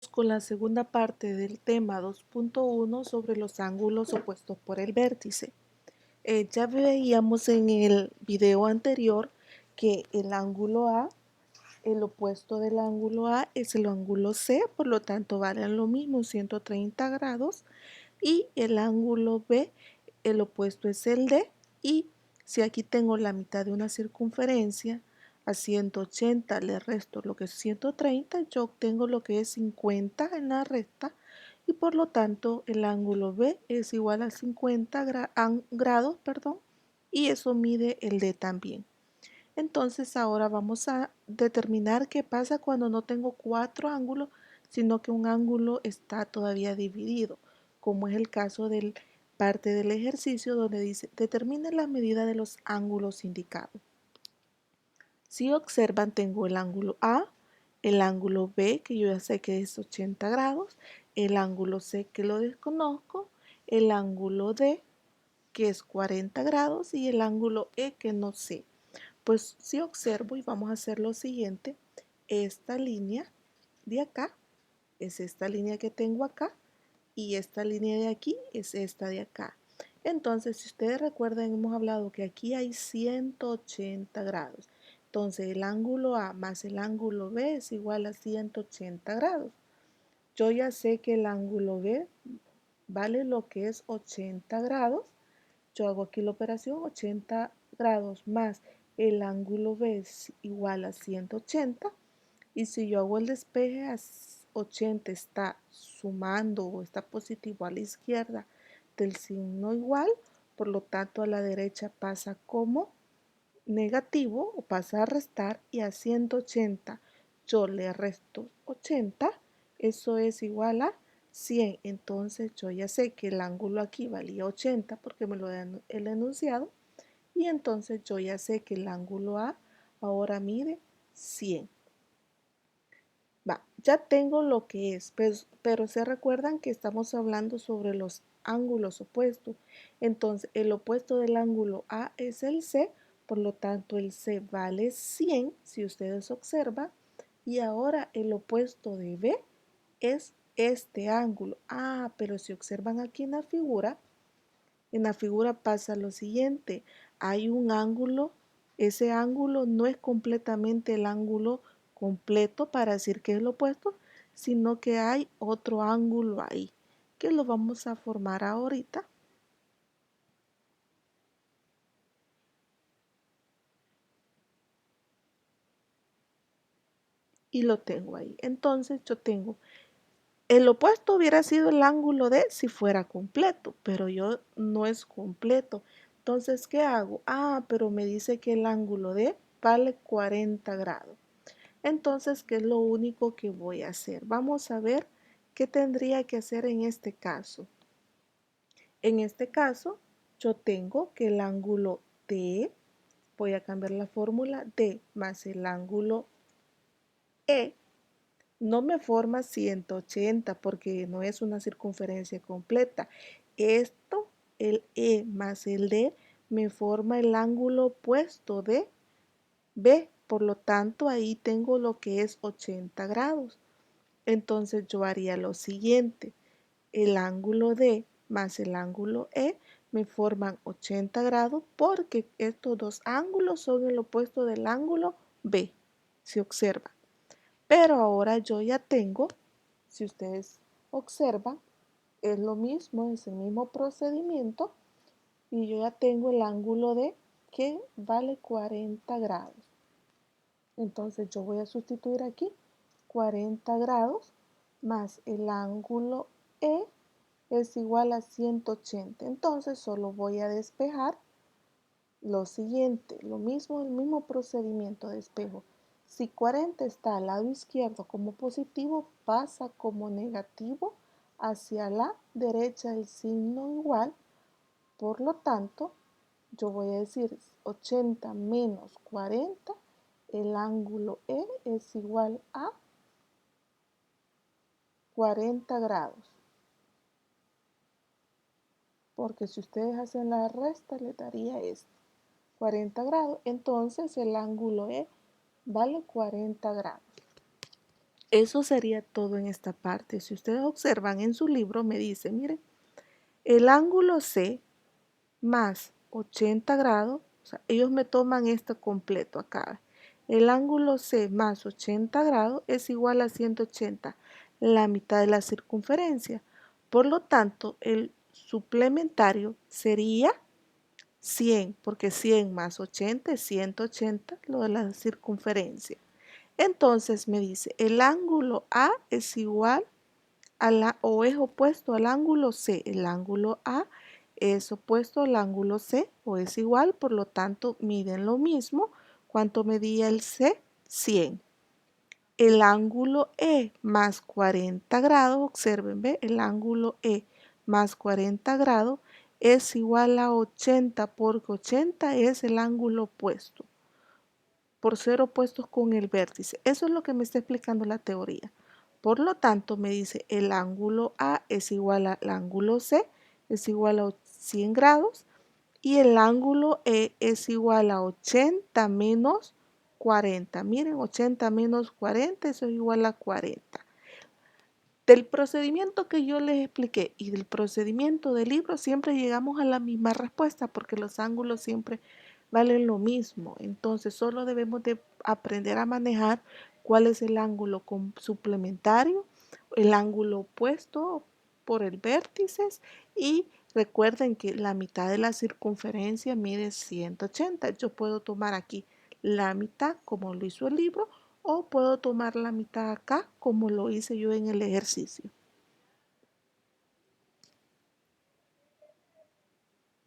Con la segunda parte del tema 2.1 sobre los ángulos opuestos por el vértice. Ya veíamos en el video anterior que el ángulo A, el opuesto del ángulo A es el ángulo C, por lo tanto valen lo mismo, 130 grados, y el ángulo B, el opuesto es el D, y si aquí tengo la mitad de una circunferencia, a 180 le resto lo que es 130, yo obtengo lo que es 50 en la recta, y por lo tanto el ángulo B es igual a 50 grados, y eso mide el D también. Entonces ahora vamos a determinar qué pasa cuando no tengo cuatro ángulos, sino que un ángulo está todavía dividido, como es el caso del parte del ejercicio donde dice determine la medida de los ángulos indicados. Si observan, tengo el ángulo A, el ángulo B, que yo ya sé que es 80 grados, el ángulo C, que lo desconozco, el ángulo D, que es 40 grados, y el ángulo E, que no sé. Pues si observo y vamos a hacer lo siguiente, esta línea de acá es esta línea que tengo acá y esta línea de aquí es esta de acá. Entonces, si ustedes recuerdan, hemos hablado que aquí hay 180 grados. Entonces, el ángulo A más el ángulo B es igual a 180 grados. Yo ya sé que el ángulo B vale lo que es 80 grados. Yo hago aquí la operación 80 grados más el ángulo B es igual a 180. Y si yo hago el despeje, a 80 está sumando o está positivo a la izquierda del signo igual, por lo tanto a la derecha pasa como negativo o pasa a restar, y a 180 yo le resto 80, eso es igual a 100. Entonces yo ya sé que el ángulo aquí valía 80 porque me lo da el enunciado, y entonces yo ya sé que el ángulo A ahora mide 100. Va, ya tengo lo que es, pero se recuerdan que estamos hablando sobre los ángulos opuestos. Entonces, el opuesto del ángulo A es el C, por lo tanto el C vale 100, si ustedes observan. Y ahora el opuesto de B es este ángulo. Ah, pero si observan aquí en la figura pasa lo siguiente. Hay un ángulo, ese ángulo no es completamente el ángulo completo para decir que es lo opuesto, sino que hay otro ángulo ahí, que lo vamos a formar ahorita. Y lo tengo ahí. Entonces yo tengo, el opuesto hubiera sido el ángulo D si fuera completo, pero yo no es completo. Entonces, ¿qué hago? Ah, pero me dice que el ángulo D vale 40 grados. Entonces, ¿qué es lo único que voy a hacer? Vamos a ver qué tendría que hacer en este caso. En este caso, yo tengo que el ángulo D, voy a cambiar la fórmula, D más el ángulo E, no me forma 180 porque no es una circunferencia completa. Esto, el E más el D, me forma el ángulo opuesto de B. Por lo tanto, ahí tengo lo que es 80 grados. Entonces yo haría lo siguiente. El ángulo D más el ángulo E me forman 80 grados porque estos dos ángulos son el opuesto del ángulo B, si observan. Pero ahora yo ya tengo, si ustedes observan, es lo mismo, es el mismo procedimiento, y yo ya tengo el ángulo D que vale 40 grados. Entonces yo voy a sustituir aquí 40 grados más el ángulo E es igual a 180. Entonces solo voy a despejar lo siguiente, lo mismo, el mismo procedimiento de despejo. Si 40 está al lado izquierdo como positivo, pasa como negativo hacia la derecha el signo igual. Por lo tanto, yo voy a decir 80 menos 40, el ángulo E es igual a 40 grados. Porque si ustedes hacen la resta, le daría esto, 40 grados. Entonces el ángulo E vale 40 grados. Eso sería todo en esta parte. Si ustedes observan en su libro, me dice, miren, el ángulo C más 80 grados, o sea, ellos me toman esto completo acá. El ángulo C más 80 grados es igual a 180, la mitad de la circunferencia. Por lo tanto, el suplementario sería 100, porque 100 más 80 es 180, lo de la circunferencia. Entonces me dice, el ángulo A es igual o es opuesto al ángulo C. El ángulo A es opuesto al ángulo C o es igual, por lo tanto miden lo mismo. ¿Cuánto medía el C? 100. El ángulo E más 40 grados, observen, ¿ve? El ángulo E más 40 grados es igual a 80 porque 80 es el ángulo opuesto, por ser opuestos con el vértice. Eso es lo que me está explicando la teoría. Por lo tanto, me dice el ángulo A es igual al ángulo C, es igual a 100 grados, y el ángulo E es igual a 80 menos 40. Miren, 80 menos 40, eso es igual a 40. Del procedimiento que yo les expliqué y del procedimiento del libro siempre llegamos a la misma respuesta porque los ángulos siempre valen lo mismo. Entonces solo debemos de aprender a manejar cuál es el ángulo suplementario, el ángulo opuesto por el vértice, y recuerden que la mitad de la circunferencia mide 180. Yo puedo tomar aquí la mitad como lo hizo el libro o puedo tomar la mitad acá como lo hice yo en el ejercicio.